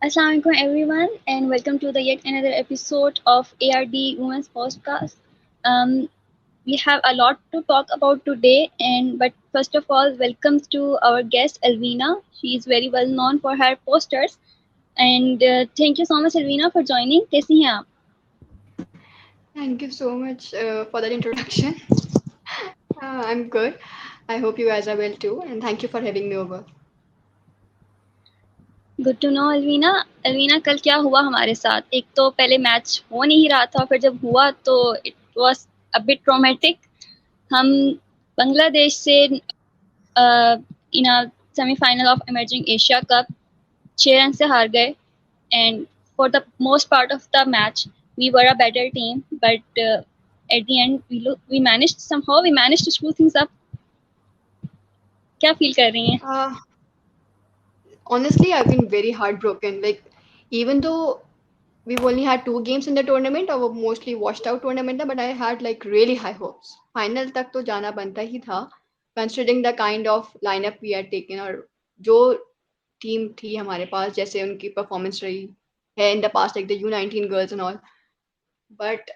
Assalamu alaikum everyone and welcome to the yet another episode of ARD Women's Podcast. Um, we have a lot to talk about today but first of all, welcome to our guest Alvina. She is very well known for her posters and thank you so much Alvina for joining. कैसी हैं आप? Thank you so much for that introduction. I'm good. I hope you guys are well too, and thank you for having me over. Good to know Alvina. Alvina कल क्या हुआ हमारे साथ, एक तो पहले मैच हो नहीं रहा था, फिर जब हुआ तो it was a bit traumatic. हम बांग्लादेश से in a semifinal of emerging Asia cup 6 run से हार गए and for the most part of the match we were a better team but at the end we managed somehow we managed to screw things up. क्या feel कर रही हैं? Honestly, I've been very heartbroken. Like, even though we've only had 2 games in the tournament, or mostly washed out tournament, but I had like really high hopes. Final तक तो जाना बनता ही था, considering the kind of lineup we had taken और जो team थी हमारे पास, जैसे उनकी performance रही है in the past, like the U19 girls and all. But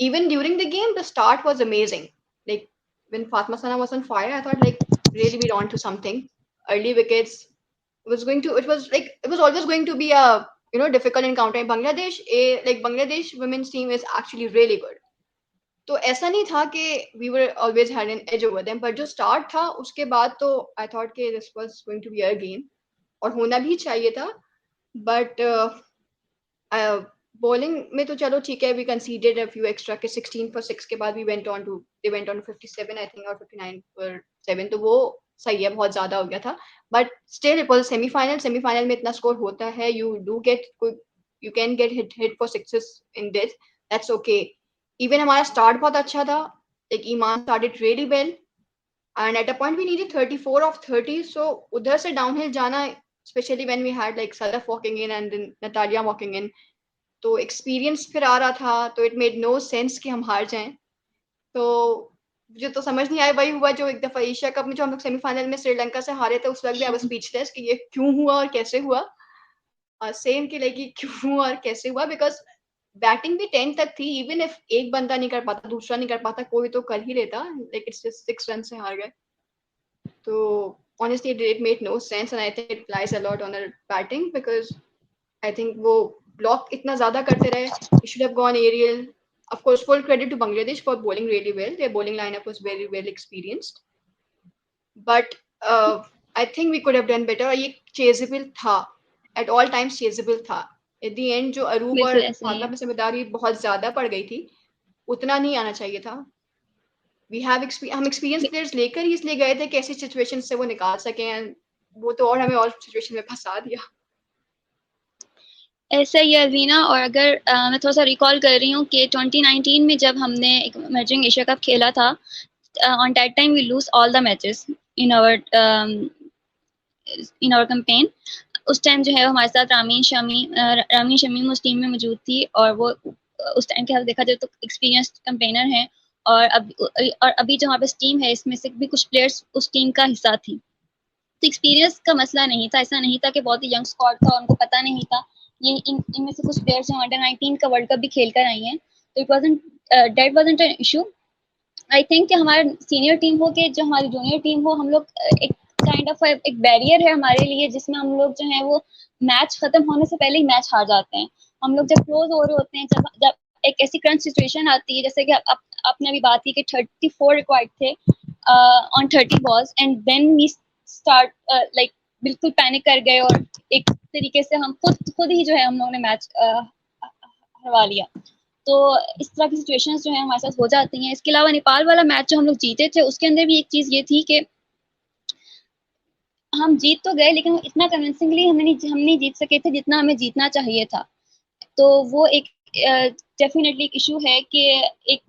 even during the game, the start was amazing. Like when Fatma Sana was on fire, I thought like really we're on to something. Early wickets it was always going to be a difficult encounter in Bangladesh. Like Bangladesh women's team is actually really good. तो ऐसा नहीं था कि we were always had an edge over them, but जो start था उसके बाद तो I thought कि this was going to be a game और होना भी चाहिए था, but bowling में तो चलो ठीक है, we conceded a few extra के 16 for 6 के बाद they went on to 57 I think or 59 for 7, तो वो सही है, बहुत ज्यादा हो गया था, but still it was semi-final में इतना score होता है, you can get hit for sixes in this, that's okay. Even हमारा start बहुत अच्छा था, like Iman started really well and at a point we needed 34 of 30, so उधर से downhill जाना, especially when we had like Sadaf walking in and then Natalia walking in, तो experience फिर आ रहा था, तो इट मेड नो सेंस कि हम हार जाएं। तो मुझे तो समझ नहीं आया, वही हुआ जो एक दफा एशिया कप में जो हम लोग सेमीफाइनल में श्रीलंका से हारे थे, उस वक्त भी आई वाज स्पीचलेस कि ये क्यों हुआ और कैसे हुआ। सेम कि लाइक ये क्यों हुआ और कैसे हुआ, बिकॉज बैटिंग भी 10 तक थी, इवन इफ एक बंदा नहीं कर पाता, दूसरा नहीं कर पाता, कोई तो कर ही लेता, लाइक इट्स जस्ट 6 रन से हार गए। तो honestly it made no sense and I think it lies a lot on our batting because I think वो block इतना ज़्यादा करते रहे, he should have gone aerial. Of course, full credit to Bangladesh for bowling really well. Their bowling lineup was very well experienced. But I think we could have done better. और ये chaseable था, at all times chaseable था. At the end जो अरूब और बिल्कुल ऐसे ही फातिमा है। पे जिम्मेदारी बहुत ज़्यादा पड़ गई थी, उतना नहीं आना चाहिए था। हम एक्सपीरियंस प्लेयर्स लेकर ही इसलिए गए थे कि ऐसी सिचुएशन से वो निकाल सकें, वो तो और हमें और सिचुएशन में फंसा दिया। ऐसा ही है अल्वीना। और अगर मैं थोड़ा सा रिकॉल कर रही हूँ कि 2019 में जब हमने एक इमर्जिंग एशिया कप खेला था, on that time we lose all the matches in our campaign. उस टाइम जो है हमारे साथ रामीन शमीम उस टीम में मौजूद थी और वो उस टाइम के हाल देखा जाए तो एक्सपीरियंस्ड कैंपेनर हैं और अभी जो हमारे पास टीम है इसमें से भी कुछ प्लेयर्स उस टीम का हिस्सा थी। तो एक्सपीरियंस का मसला नहीं था, ऐसा नहीं था कि बहुत ही यंग स्क्वाड था उनको पता नहीं था। ये इनमें से कुछ प्लेयर्स जो अंडर 19 का वर्ल्ड कप भी खेल कर आई हैं, तो that wasn't an issue. I think कि हमारी सीनियर टीम हो कि जो हमारी जूनियर टीम हो, हम लोग एक काइंड ऑफ एक बैरियर है हमारे लिए जिसमें हम लोग जो है वो मैच खत्म होने से पहले ही मैच हार जाते हैं। हम लोग जब क्लोज हो रहे होते हैं, जब एक ऐसी क्रंच सिचुएशन आती है, जैसे कि आपने अभी बात की कि 34 रिक्वायर्ड थे on 30 balls and then we start like बिल्कुल पैनिक कर गए और एक तरीके से हम खुद ही जो है हम लोगों ने मैच हरवा लिया। तो इस तरह की सिचुएशंस जो है हमारे साथ हो जाती हैं। इसके अलावा नेपाल वाला मैच जो हम लोग जीते थे उसके अंदर भी एक चीज़ ये थी कि हम जीत तो गए लेकिन इतना कन्विंसिंगली हम नहीं जीत सके थे जितना हमें जीतना चाहिए था। तो वो एक डेफिनेटली एक इशू है कि एक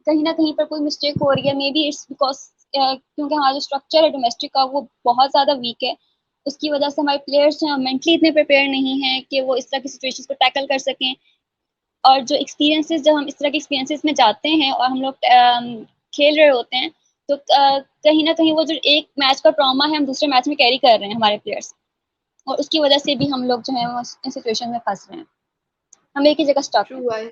कहीं ना कहीं पर कोई मिस्टेक हो रही है। मे बी इट्स बिकॉज क्योंकि हमारा जो स्ट्रक्चर है डोमेस्टिक का वो बहुत ज़्यादा वीक है, उसकी वजह से हमारे प्लेयर्स मेंटली इतने प्रिपेयर नहीं हैं कि वो इस तरह की सिचुएशंस को टैकल कर सकें। और जो एक्सपीरियंसेस, जब हम इस तरह के एक्सपीरियंसेस में जाते हैं और हम लोग खेल रहे होते हैं, तो कहीं ना कहीं वो जो एक मैच का ट्रॉमा है हम दूसरे मैच में कैरी कर रहे हैं हमारे प्लेयर्स। और उसकी वजह से भी हम लोग जो है वो इन सिचुएशन में फंस रहे हैं, हम एक ही जगह स्टक हैं।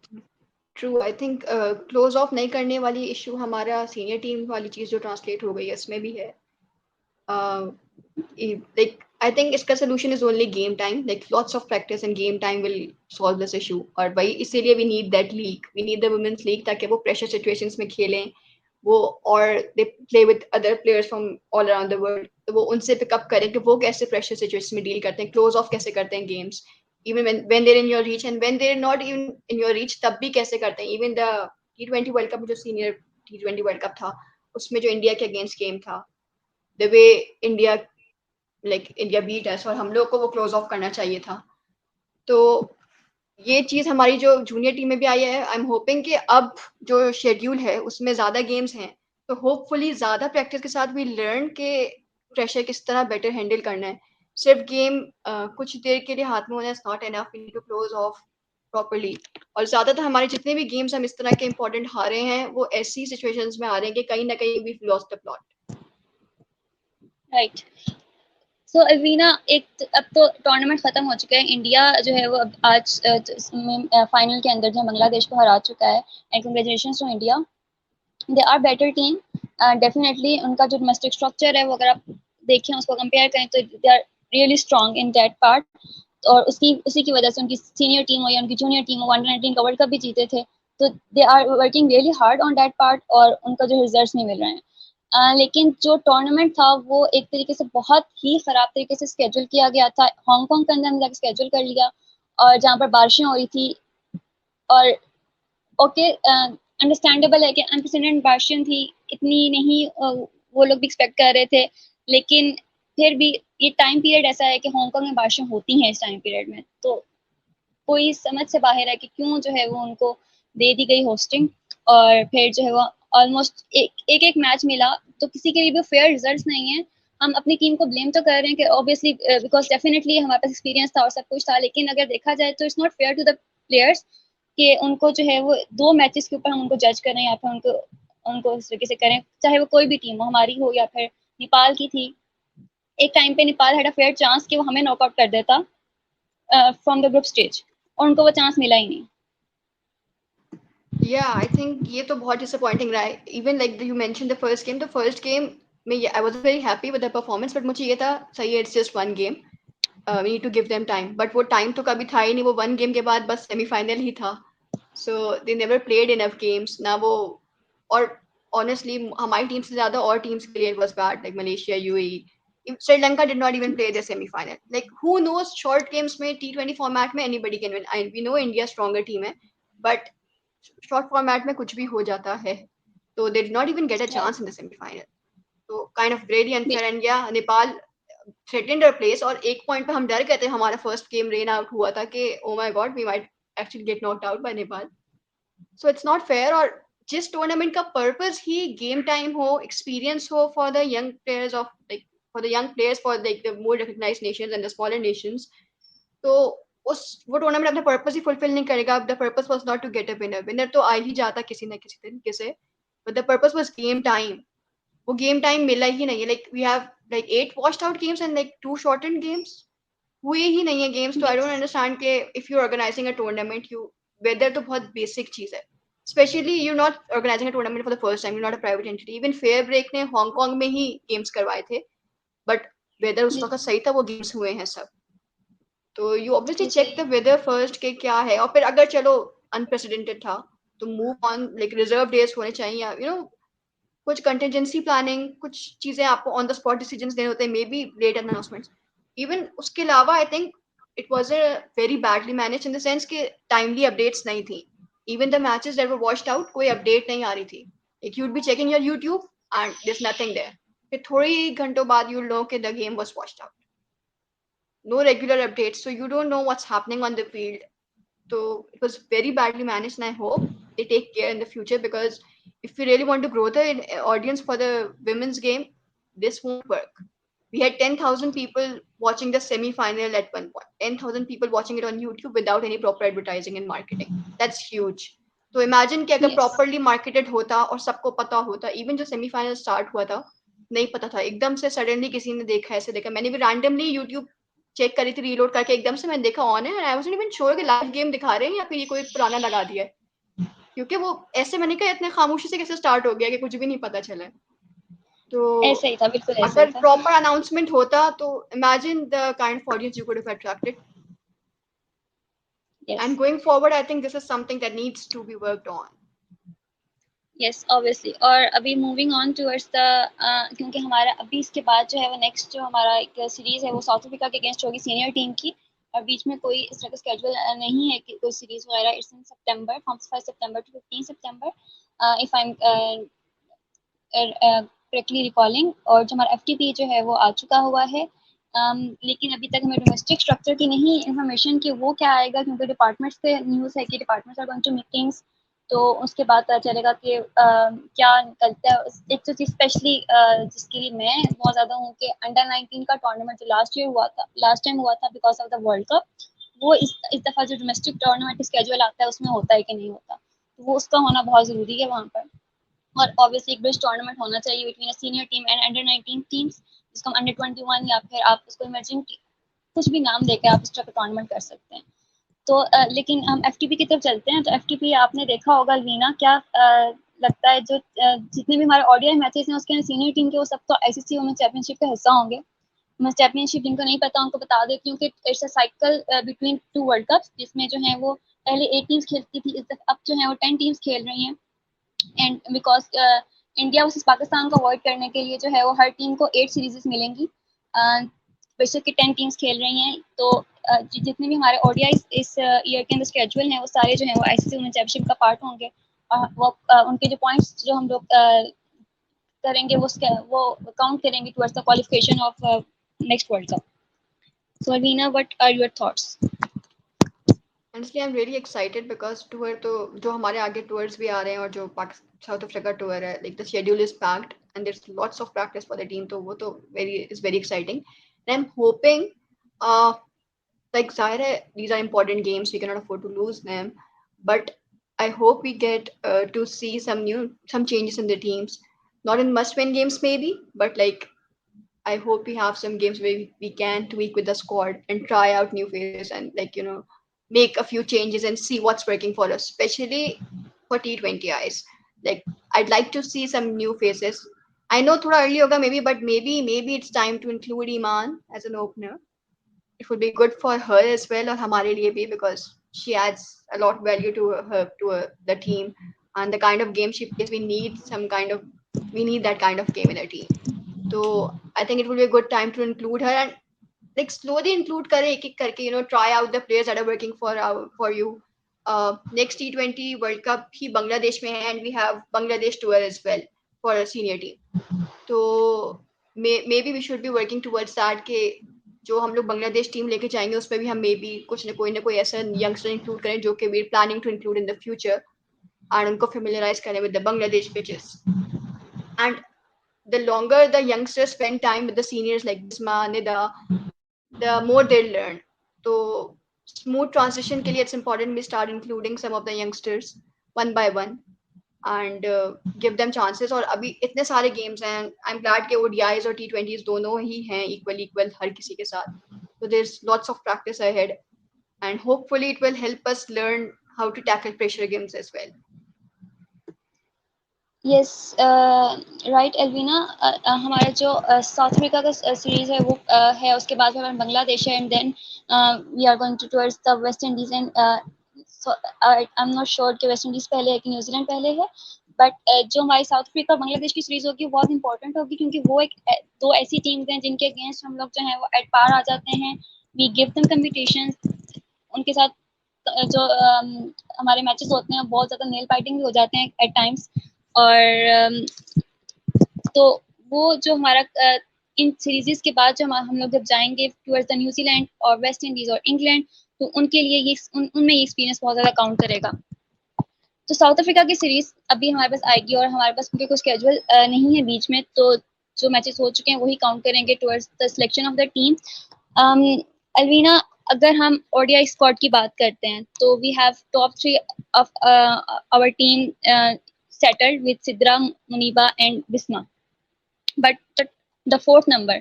True I think close of नहीं करने वाली इशू हमारा सीनियर टीम वाली चीज़ जो ट्रांसलेट हो गई है इसमें भी है। Like I think इसका solution is only game time. Like lots of practice and game time will solve this issue. और भाई इसीलिए we need that league. We need the women's league ताकि वो pressure situations में खेलें वो और they play with other players from all around the world. तो वो उनसे pick up करें कि वो कैसे pressure situations में deal करते हैं, close off कैसे करते हैं games. Even when they're in your reach and when they're not even in your reach तब भी कैसे करते हैं. Even the T20 World Cup जो senior T20 World Cup था उसमें जो इंडिया के अगेंस्ट गेम था the way India India beat है और हम लोग को वो क्लोज ऑफ करना चाहिए था। तो ये चीज़ हमारी जो जूनियर टीम में भी आई है। आई एम होपिंग कि अब जो शेड्यूल है उसमें ज़्यादा गेम्स हैं तो होपफुली ज़्यादा प्रैक्टिस के साथ भी लर्न के प्रेशर किस तरह बेटर हैंडल करना है। सिर्फ गेम कुछ देर के लिए हाथ में होना is not enough, we need to close off properly. और ज़्यादातर हमारे जितने भी गेम्स हम इस तरह के इंपॉर्टेंट हारे हैं वो ऐसी सिचुएशंस में हारे हैं कि कहीं ना कहीं we lost the plot. Right. So Alvina, अब तो टूर्नामेंट खत्म हो चुका है, इंडिया जो है वो आज फाइनल के अंदर जो बांग्लादेश को हरा चुका है, and congratulations to India, they are better team definitely. उनका जो डोमेस्टिक स्ट्रक्चर है वो अगर आप देखें उसको कंपेयर करें तो they are really strong in that part, और उसी की वजह से उनकी सीनियर टीम हो या उनकी जूनियर टीम हो अंडर-19 का वर्ल्ड कप भी जीते थे, तो they are working really hard on that part और उनका जो रिजल्ट्स नहीं मिल रहे हैं। लेकिन जो टूर्नामेंट था वो एक तरीके से बहुत ही ख़राब तरीके से स्केड्यूल किया गया था, हांगकांग के अंदर हमने जाकर स्केड्यूल कर लिया और जहाँ पर बारिशें हो रही थी, और ओके अंडरस्टैंडेबल है कि अनप्रेसिडेंटेड बारिशें थी, इतनी नहीं वो लोग भी एक्सपेक्ट कर रहे थे, लेकिन फिर भी ये टाइम पीरियड ऐसा है कि हांगकांग में बारिशें होती हैं इस टाइम पीरियड में, तो कोई समझ से बाहर है कि क्यों जो है वो उनको दे दी गई होस्टिंग, और फिर जो है वो ऑलमोस्ट एक मैच मिला, तो किसी के लिए भी फेयर रिजल्ट्स नहीं है। हम अपनी टीम को ब्लेम तो कर रहे हैं कि ऑब्वियसली बिकॉज डेफिनेटली हमारे पास एक्सपीरियंस था और सब कुछ था, लेकिन अगर देखा जाए तो it's not fair to the players कि उनको जो है वो 2 मैचेस के ऊपर हम उनको जज करें या फिर उनको इस तरीके से करें, चाहे वो कोई भी टीम हो, हमारी हो या फिर नेपाल की थी। एक टाइम पे Nepal had a fair chance कि वो हमें नॉकआउट कर देता फ्रॉम द ग्रुप स्टेज, और उनको वो चांस मिला ही नहीं। Yeah, I think ये तो बहुत disappointing रहा है। Even like you mentioned the first game में I was very happy with the performance, but मुझे ये था सही है, it's just one game. We need to give them time. But वो time तो कभी था ही नहीं, वो one game के बाद बस semi-final ही था. So they never played enough games. ना वो, और honestly हमारी टीम से ज़्यादा और teams के लिए it was bad, like Malaysia, UAE. Sri Lanka did not even play the semi-final. Like who knows, short games में T20 format में anybody can win. We know India stronger team है, but short format में कुछ भी हो जाता है, तो they did not even get a chance in the semifinal. तो kind of really unfair, and या नेपाल थ्रेटेंड आवर प्लेस, और एक पॉइंट पे हम डर गए थे, हमारा फर्स्ट गेम रेन आउट हुआ था कि oh my god we might actually get knocked out by Nepal. So it's not fair. और जिस टूर्नामेंट का पर्पस ही गेम टाइम हो, एक्सपीरियंस हो for the young players of like for the young players for like the more recognised nations and the smaller nations, तो वो tournament अपना purpose ही फुलफिल नहीं करेगा। The purpose was not to get a winner, winner तो आ ही जाता किसी ना किसी तरीके से, but the purpose was game time. वो गेम टाइम मिला ही नहीं है। Like we have like 8 washed out games and like 2 shortened games, हुए ही नहीं है गेम्स। तो आई डोंट अंडरस्टैंड के if you organising a tournament, you weather तो बहुत बेसिक चीज है, specially you not organising a tournament for the first time, you not a private entity. Even fair break ने हांगकांग में ही games करवाए थे, but whether उस वक्त सही था, वो गेम्स हुए हैं सब। तो you obviously check the weather first के क्या है, और फिर अगर चलो अनप्रेसिडेंटेड था तो move on, like reserve days होने चाहिए, यू नो कुछ कंटिजेंसी प्लानिंग, कुछ चीजें आपको ऑन द स्पॉट डिसीजंस देने होते हैं, maybe late announcements. Even उसके अलावा I think it was a very badly manage in the sense कि टाइमली अपडेट्स नहीं थी। Even the matches that were watched out, कोई अपडेट नहीं आ रही थी। Like you would be checking your YouTube and there is nothing there, फिर थोड़ी घंटों बाद यू नो कि the game was watched out, no regular updates, so you don't know what's happening on the field. So it was very badly managed, and I hope they take care in the future, because if we really want to grow the audience for the women's game, this won't work. We had 10,000 people watching the semi-final at one point, 10,000 people watching it on YouTube without any proper advertising and marketing. That's huge. तो imagine कि अगर Yes. properly marketed होता और सबको पता होता, even जो semi-final start हुआ था नहीं पता था, एकदम से suddenly किसी ने देखा, ऐसे देखा, मैंने भी randomly YouTube चेक करी थी रीलोड करके, एकदम से मैंने देखा ऑन है and I wasn't even sure कि लाइव गेम दिखा रहे हैं या फिर ये कोई पुराना लगा दिया है, क्योंकि वो ऐसे मैंने कहा इतने खामोशी से कैसे स्टार्ट हो गया कि कुछ भी नहीं पता चला। तो ऐसे ही था, बिल्कुल ऐसे ही अगर था। प्रॉपर अनाउंसमेंट होता तो imagine the kind of audience you could have attracted. Yes And going forward, I think this is something that needs to be worked on. Yes obviously. और अभी मूविंग ऑन टूवर्ड्स द, क्योंकि हमारा अभी इसके बाद जो है वो नेक्स्ट जो हमारा एक सीरीज़ है वो साउथ अफ्रीका के अगेंस्ट होगी सीनियर टीम की, और बीच में कोई इस तरह का स्केड्यूल नहीं है कि कोई सीरीज़ वगैरह। It's in September, from 5 September to 15 September, if I am correctly recalling. और जो हमारा एफटीपी जो है वो आ चुका हुआ है, लेकिन अभी तक हमें डोमेस्टिक स्ट्रक्चर की नहीं इन्फॉर्मेशन कि वो क्या आएगा, क्योंकि डिपार्टमेंट्स पे न्यूज़ है कि departments are going to meetings, तो उसके बाद पता चलेगा कि क्या निकलता है। एक तो चीज़ स्पेशली जिसके लिए मैं बहुत ज़्यादा हूँ कि अंडर 19 का टूर्नामेंट जो लास्ट टाइम हुआ था because of the world cup, वो इस दफ़ा जो डोमेस्टिक टूर्नामेंट स्केड्यूल आता है उसमें होता है कि नहीं होता, तो वो उसका होना बहुत ज़रूरी है वहाँ पर। और ऑब्वियसली एक बेस्ट टूर्नामेंट होना चाहिए between a senior team and under 19 teams, जिसको हम अंडर 21 या फिर आप उसको इमर्जिंग कुछ भी नाम देकर आप इस तरह का टूर्नामेंट कर सकते हैं। तो लेकिन हम एफटीपी की तरफ चलते हैं। तो एफटीपी आपने देखा होगा अल्वीना, क्या लगता है जो जितने भी हमारे ओडीआई मैचेस हैं उसके सीनियर टीम के वो सब तो आईसीसी वुमेन चैंपियनशिप का हिस्सा होंगे। वुमेन चैंपियनशिप जिनको नहीं पता उनको बता देती हूँ कि it's a cycle between 2 world cups, जिसमें जो है वो पहले 8 टीम्स खेलती थी, अब जो है वो 10 टीम्स खेल रही हैं। And because India versus Pakistan को अवॉइड करने के लिए जो है वो हर टीम को 8 सीरीजेस मिलेंगी, बेशक कि 10 टीम्स खेल रही हैं। तो जितने भी हमारे ओडीआई इस ईयर के अंदर स्केड्यूल हैं वो सारे जो हैं वो आईसीसी वुमेन चैंपियनशिप का पार्ट होंगे, और वो उनके जो पॉइंट्स जो हम लोग करेंगे वो काउंट करेंगे towards the qualification of next world cup. So Alvina, what are your thoughts? Honestly, I'm really excited because tour तो जो हमारे आगे tours भी आ रहे हैं और जो South Africa tour है, like the schedule is packed and there's lots of practice for the team, तो वो तो is very exciting. And I'm hoping, like ज़ाहिर है these are important games, we cannot afford to lose them, but I hope we get to see some changes in the teams, not in must-win games maybe, but like I hope we have some games where we can tweak with the squad and try out new faces and like make a few changes and see what's working for us, especially for T20 eyes. Like I'd like to see some new faces. I know thoda early hoga maybe, but maybe it's time to include Iman as an opener. It would be good for her as well or hamare liye bhi, because she adds a lot of value to the team and the kind of game she plays. We need that kind of game in our team. So I think it would be a good time to include her and like slowly include kare ek ek karke, try out the players that are working for you. Next T20 World Cup he Bangladesh में है and we have Bangladesh tour as well for a senior team. तो maybe we should be working towards that कि जो हम लोग Bangladesh team लेके जाएंगे उसमें भी हम maybe कुछ ना कोई ऐसा यंगस्टर इंक्लूड करें जो कि we're planning to include in the future and उनको familiarize करें with the Bangladesh pitches. And the longer the youngsters spend time with the seniors like Bisma, Nida, the more they'll learn. So smooth transition के लिए it's important we start including some of the youngsters one by one and give them chances. और अभी इतने सारे games हैं, I'm glad कि ODIs और T20s दोनों ही हैं equal हर किसी के साथ. So there's lots of practice ahead and hopefully it will help us learn how to tackle pressure games as well. Yes right Alvina, हमारा जो साउथ अफ्रीका का सीरीज है वो है, उसके बाद हमारा बांग्लादेश है and then we are going towards the West Indies and I am not sure कि वेस्ट इंडीज पहले है कि न्यूजीलैंड पहले है, बट जो हमारी साउथ अफ्रीका बांग्लादेश की सीरीज होगी बहुत इंपॉर्टेंट होगी, क्योंकि वो दो ऐसी टीम्स हैं जिनके अगेंस्ट हम लोग जो है वो एट पार आ जाते हैं। वी गिव देम कम्पिटिशन, उनके साथ जो हमारे मैचेस होते हैं बहुत ज़्यादा नेल फाइटिंग भी हो जाते हैं एट टाइम्स। और तो वो जो हमारा इन सीरीज़ के बाद जो हम लोग जब जाएंगे टुवर्ड्स द न्यूजीलैंड और वेस्ट इंडीज़ और इंग्लैंड, तो उनके लिए ये उनमें ये एक्सपीरियंस बहुत ज़्यादा काउंट करेगा। तो साउथ अफ्रीका की सीरीज़ अभी हमारे पास आएगी और हमारे पास उनके कोई स्केड्यूल नहीं है बीच में, तो जो मैचेस हो चुके हैं वही काउंट करेंगे towards the selection of the team. Alvina, अगर हम ओडीआई स्क्वाड की बात करते हैं तो we have top 3 of our team settled with Sidra, Muniba and Bisma, but the fourth number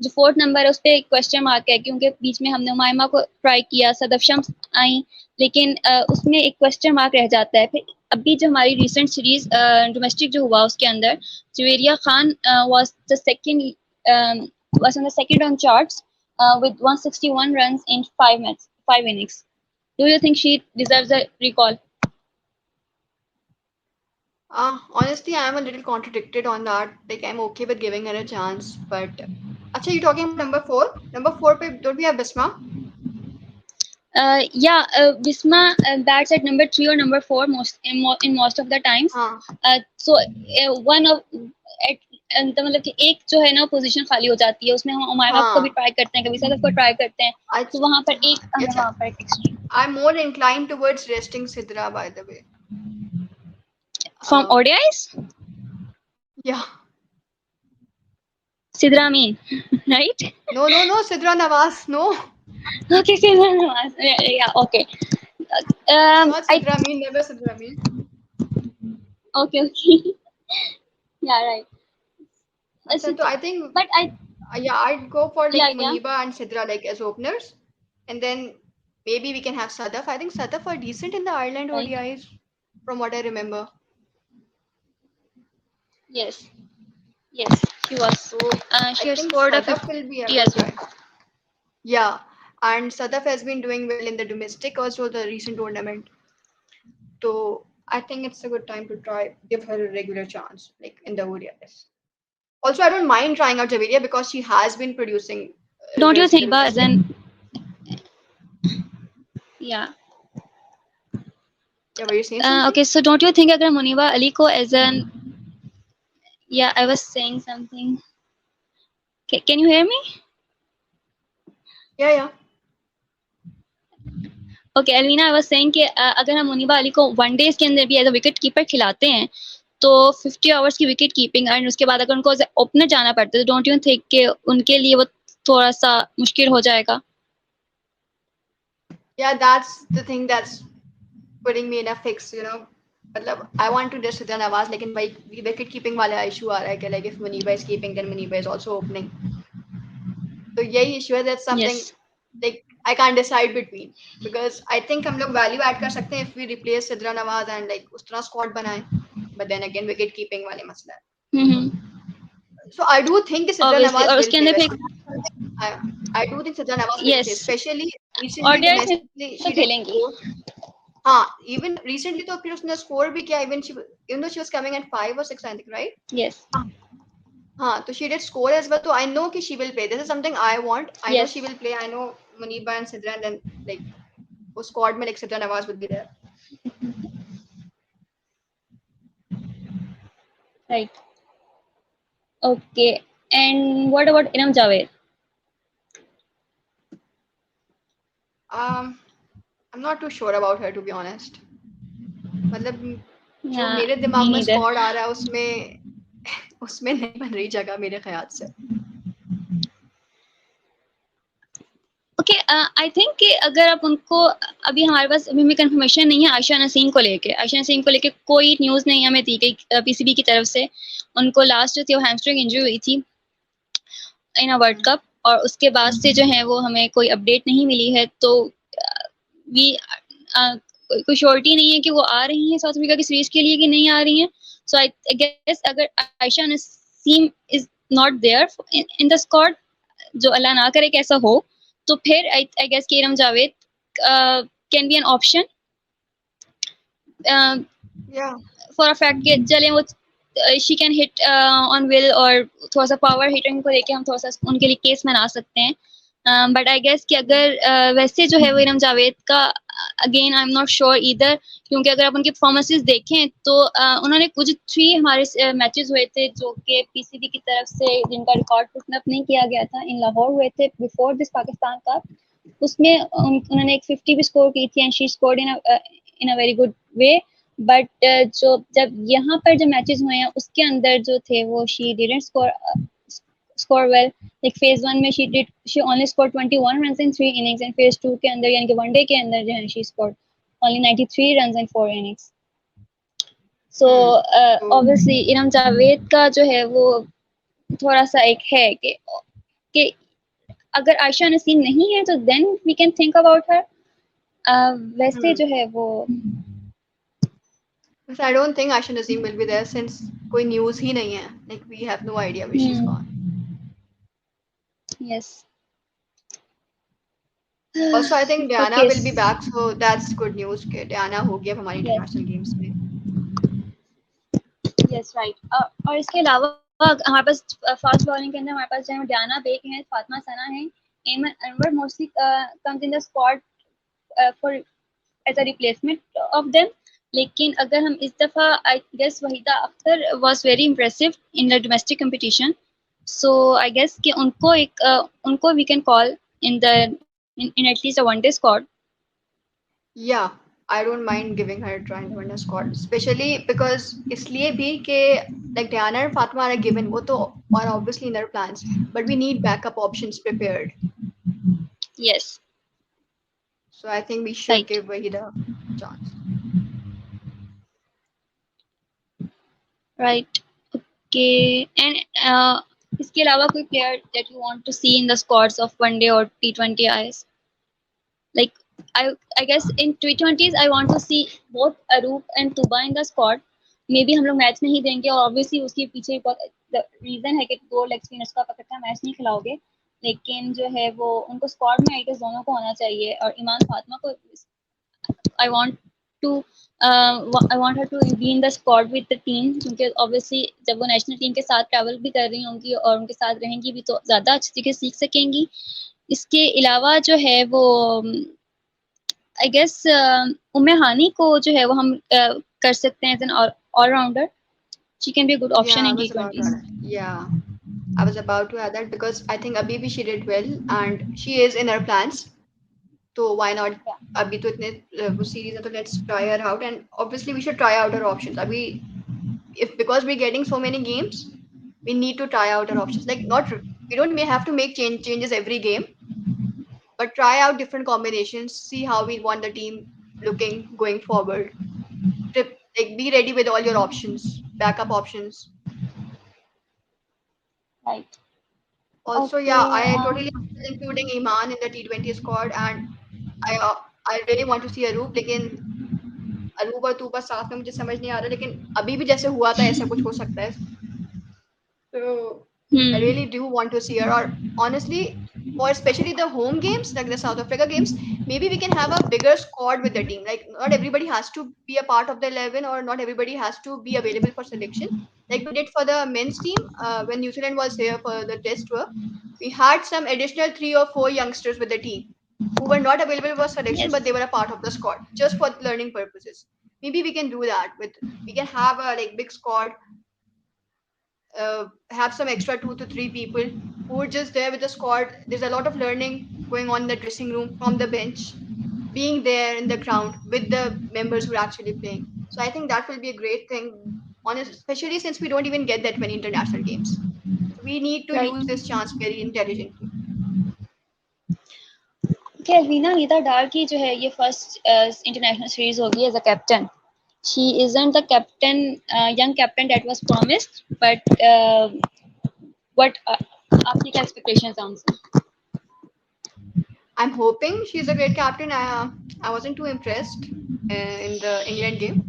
जो 4th नंबर है उस पे क्वेश्चन मार्क है, क्योंकि बीच में हमने उमाइमा को ट्राई किया, सदफ शम्स आई, लेकिन उसमें एक क्वेश्चन मार्क रह जाता है। फिर अभी जो हमारी रिसेंट सीरीज डोमेस्टिक जो हुआ उसके अंदर Javeria Khan was the second was on the second on charts with 161 runs in 5 innings. Do you think she deserves a recall? Honestly, I am a little contradicted on that. Like, I'm okay with giving her a chance, but Acha, you're talking about number 4. Number 4 pe don't we have Bisma? Bisma bats at number 3 or number 4 in most of the times. One of तो मतलब कि एक जो है ना position खाली हो जाती है, उसमें हम उमाइमा को भी ट्राई करते हैं, कभी सदफ को ट्राई करते हैं, तो वहां पर एक हमें वहां पर extra. I'm more inclined towards resting Sidra, by the way. From ODIs? Yeah. Sidra Amin, right? No, Sidra Nawaz, no. Okay, Sidra Nawaz. Yeah, okay. Not Sidra Amin, never Sidra Amin. Okay. Yeah, right. So I think, but I'd go for like Muniba and Sidra like as openers, and then maybe we can have Sadaf. I think Sadaf are decent in the Ireland ODIs, from what I remember. Yes, she was. So she has scored a 50 as well. Yeah, and Sadaf has been doing well in the domestic, also the recent tournament. So I think it's a good time to give her a regular chance, like in the ODIs. Also, I don't mind trying out Javeria because she has been producing. Don't you think, as in? Yeah. Yeah, were you saying something? Okay, so don't you think agar Muniba Ali ko as an... Yeah, I was saying something. Can you hear me? Yeah. Okay, Alvina, I was saying कि अगर हम मुनीबा अली को one days के अंदर भी as a wicket keeper खिलाते हैं तो 50 आवर्स की विकेट कीपिंग एंड उसके बाद अगर उनको ओपनर जाना पड़ता है तो डोंट यू थिंक कि उनके लिए वो थोड़ा सा मुश्किल हो जाएगा? Yeah, that's the thing that's putting me in a fix, you know. मतलब I want to just Sidra Nawaz, लेकिन भाई विकेट कीपिंग वाला इशू आ रहा है कि like if Muniba is keeping then Muniba is also opening. तो यही issue है, that's something like I can't decide between, because I think हम लोग value add कर सकते हैं if we replace Sidra Nawaz and like उस तरह squad बनाएं, but then again wicket keeping वाले मसला है. So I do think Sidra Nawaz और उसके अंदर फिर I do think Sidra Nawaz will play, especially recently domestically she खेलेंगी. Even recently तो फिर उसने score भी किया, even though she was coming at 5 or 6 I think, right? Yes. So she did score as well, so I know कि she will play. This is something I want. I know she will play. I know Muniba and Sidra, and then like वो squad में like Sidra Nawaz would be there. Right. Okay. And what about Inam Javed? I'm not too sure about her, to be honest. मतलब जो मेरे दिमाग में squad आ रहा है उसमें नहीं बन रही जगह मेरे ख्याल से. Okay, I think कि अगर आप उनको अभी हमारे पास अभी में कंफर्मेशन नहीं है आयशा नसीम को लेके कोई न्यूज़ नहीं हमें दी गई पीसीबी की तरफ से. उनको लास्ट जो थी वो हैमस्ट्रिंग इंजरी हुई थी इन अ वर्ल्ड कप, और उसके बाद से जो है वो हमें कोई अपडेट नहीं मिली है. तो कोई श्योरिटी नहीं है कि वो आ रही हैं साउथ अफ्रीका की सीरीज के लिए कि नहीं आ रही हैं. सो आई गेस अगर Ayesha Naseem is not there in the squad, जो अल्लाह ना करे कैसा हो, तो फिर आई गेस कि Iram Javed can be an option for a fact कि चले वो she can hit on will, और थोड़ा सा पावर हिटिंग को लेके हम थोड़ा सा उनके लिए केस बना सकते हैं. बट आई गेस कि अगर वैसे जो है वो इरम जावेद का again I am not sure either, क्योंकि अगर आप उनकी परफॉर्मेंसेस देखें तो उन्होंने कुछ 3 हमारे मैचेस हुए थे जो कि पीसीबी की तरफ से जिनका रिकॉर्ड पुटअप नहीं किया गया था, इन लाहौर हुए थे बिफोर दिस पाकिस्तान कप. उसमें उन्होंने एक 50 भी स्कोर की थी and she scored in a very good way. But जो जब यहाँ पर जो मैचेस हुए हैं उसके अंदर जो थे वो she didn't score well. Like phase 1 में she only scored 21 runs in 3 innings, and phase 2 के अंदर यानी कि वनडे के अंदर जो है she scored only 93 runs in 4 innings. So obviously Iram Javed का जो है वो थोड़ा सा एक है कि कि अगर आयशा नसीम नहीं है तो then we can think about her. वैसे जो है वो I don't think Aisha Naseem will be there since कोई news ही नहीं है. Like we have no idea where she's gone. yes. Also, I think Diana Okay. will be back, so that's good news. कि Diana होगी अब हमारी Yes. international games में. Yes, right. और इसके अलावा हमारे पास फास्ट बॉलिंग के अंदर हमारे पास जो है डियाना बेग है, फातिमा सना है, Aiman Anwar mostly comes in the squad for as a replacement of them. लेकिन अगर हम इस दफ़ा I guess Waheeda Akhtar was very impressive in the domestic competition. So I guess कि उनको we can call in the in at least a one day squad. Yeah, I don't mind giving her a try in the winner squad, especially because इसलिए भी कि like Diana and Fatima are given, वो तो are obviously in their plans, but we need backup options prepared. Yes. So I think we should Right. give Wahida a chance. Right. Okay. And इसके अलावा कोई player that you want to see in the squads of one day or T20 eyes? Like I guess in T20s I want to see both Arup and Tuba in the squad. Maybe हम लोग match नहीं देंगे और obviously उसके पीछे बहुत reason है कि दो लेग स्पिनर्स का पकड़ता मैच नहीं खिलाओगे. लेकिन जो है वो उनको स्क्वाड में आई गेस दोनों को होना चाहिए. और ईमान फातिमा को I want to I want her to be in the squad with the team क्योंकि obviously जब वो नेशनल टीम के साथ ट्रैवल भी कर रही होंगी और उनके साथ रहेंगी भी तो ज़्यादा अच्छी तरीके सीख सकेंगी. इसके अलावा जो है वो आई गेस उम्मे हानी को जो है वो हम कर सकते हैं as an allrounder. She can be a good option in T20s. Yeah, I was about to add that because I think Abhi bhi she did well and she is in her plans. So why not? Abhi to itne वो series है तो let's try her out and obviously we should try out her options. Abhi if because we're getting so many games, we need to try out our options. Like not we don't may have to make changes every game, but try out different combinations. See how we want the team looking going forward. Like be ready with all your options, backup options. Right. Also, Okay. yeah, I totally including Iman in the T20 squad, and I really want to see Arup. लेकिन अरूप और तूबा साथ में मुझे समझ नहीं आ रहा, लेकिन अभी भी जैसे हुआ था ऐसा कुछ हो सकता है. So I really do want to see her. Or honestly, for especially the home games, like the South Africa games, maybe we can have a bigger squad with the team. Like not everybody has to be a part of the 11, or not everybody has to be available for selection. Like we did for the men's team when New Zealand was here for the test tour. We had some additional 3 or 4 youngsters with the team who were not available for selection, Yes. but they were a part of the squad just for learning purposes. Maybe we can do that we can have a like big squad, have some extra 2 to 3 people who are just there with the squad. There's a lot of learning going on in the dressing room from the bench, being there in the ground with the members who are actually playing. So I think that will be a great thing, honest, especially since we don't even get that many international games. So we need to Right. use this chance very intelligently. Okay, Alvina Nida Dar की जो है ये first international series होगी as a captain. She isn't the captain, young captain that was promised, but what आपकी क्या expectations हैं उनसे? I'm hoping she's a great captain. I wasn't too impressed in the England game.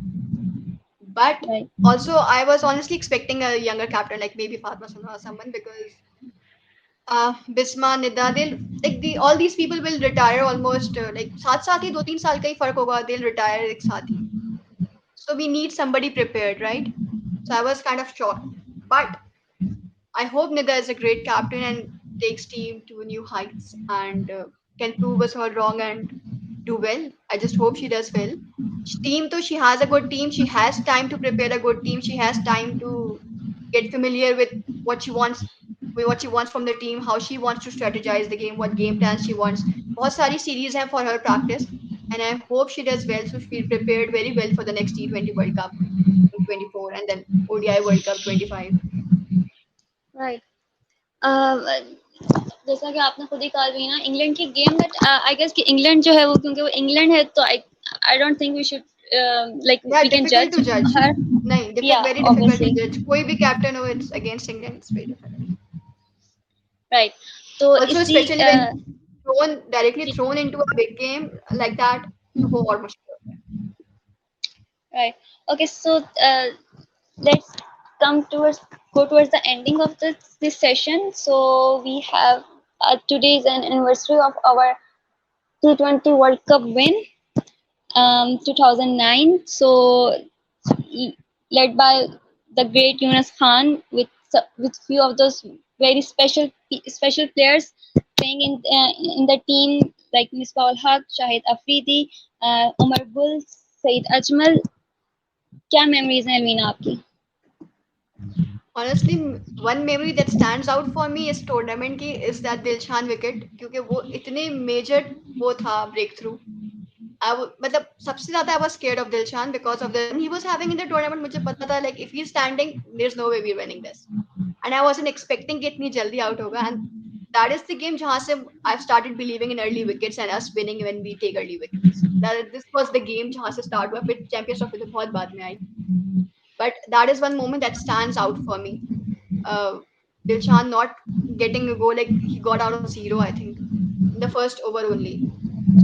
But Right. also, I was honestly expecting a younger captain, like maybe Fatma Sana or someone, because Bisma, Nida, they'll like all these people will retire almost like साथ साथ ही 2-3 साल का ही फर्क होगा. They'll retire एक साथ ही. So we need somebody prepared, right? So I was kind of shocked. But I hope Nida is a great captain and takes team to new heights and can prove us all wrong and do well. I just hope she does well. Team, though she has a good team, she has time to prepare a good team. She has time to get familiar with what she wants, from the team, how she wants to strategize the game, what game plans she wants. बहुत सारी series हैं for her practice, and I hope she does well. So she'll be prepared very well for the next T20 World Cup in 24 and then ODI World Cup 25. Right. जैसा कि आपने खुद ही कहा भी ना इंग्लैंड की गेम बट आई गेस कि इंग्लैंड जो है वो क्योंकि वो इंग्लैंड है तो I don't think we should like Yeah, we can difficult to judge. her. नहीं, Yeah, very difficult obviously. to judge. कोई भी captain हो, it's against England, it's very difficult. Right. तो Also, इसी especially when directly thrown into a big game like that, तो वो और मुश्किल होता है. right. Okay, so let's come towards go towards the ending of this session. So we have today is an anniversary of our T20 World Cup win, 2009. So led by the great Yunus Khan with few of those very special players playing in the team like Misbah ul Haq, Shahid Afridi, Umar Gul, Saeed Ajmal. क्या memories हैं अलवीना आपकी? Honestly, one memory that stands out for me इस tournament की is that Dilshan wicket, क्योंकि वो इतने major वो था breakthrough. मतलब सबसे ज्यादा I was scared of Dilshan because of the run he was having in the tournament. मुझे पता था like if he's standing, there's no way we're winning this, and I wasn't expecting कि इतनी जल्दी out होगा. And that is the game जहाँ से I've started believing in early wickets and us winning when we take early wickets. This was the game जहाँ से start हुआ. फिर Champions Trophy तो बहुत बाद में आई, but that is one moment that stands out for me. Dilshan not getting a goal, like he got out of zero, I think, in the first over only.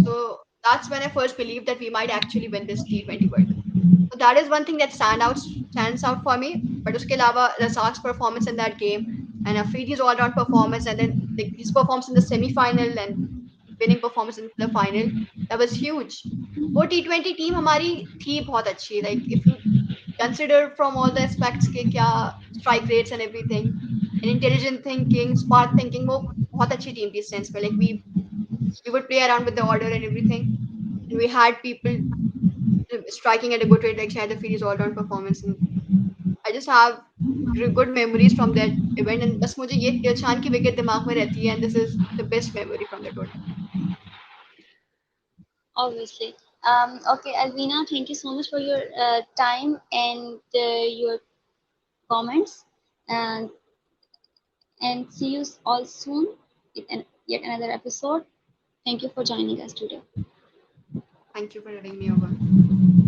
So that's when I first believed that we might actually win this T20 World Cup. So that is one thing that stands out for me. But uske alawa, Razak's performance in that game and Afridi's all-round performance, and then like his performance in the semi-final and winning performance in the final, that was huge. वो T20 team हमारी थी बहुत अच्छी. Like if you consider from all the aspects के क्या strike rates and everything, and intelligent thinking, smart thinking, वो बहुत अच्छी team थी इस sense पे. Like we would play around with the order and everything, and we had people striking at a good rate, like Shahid Afridi's all-round performance. And I just have good memories from that event, and बस मुझे ये दिलशान की wicket दिमाग में रहती है, and this is the best memory from the tournament. Obviously. Okay, Alvina, thank you so much for your time and your comments, and see you all soon in yet another episode. Thank you for joining us today. Thank you for having me over.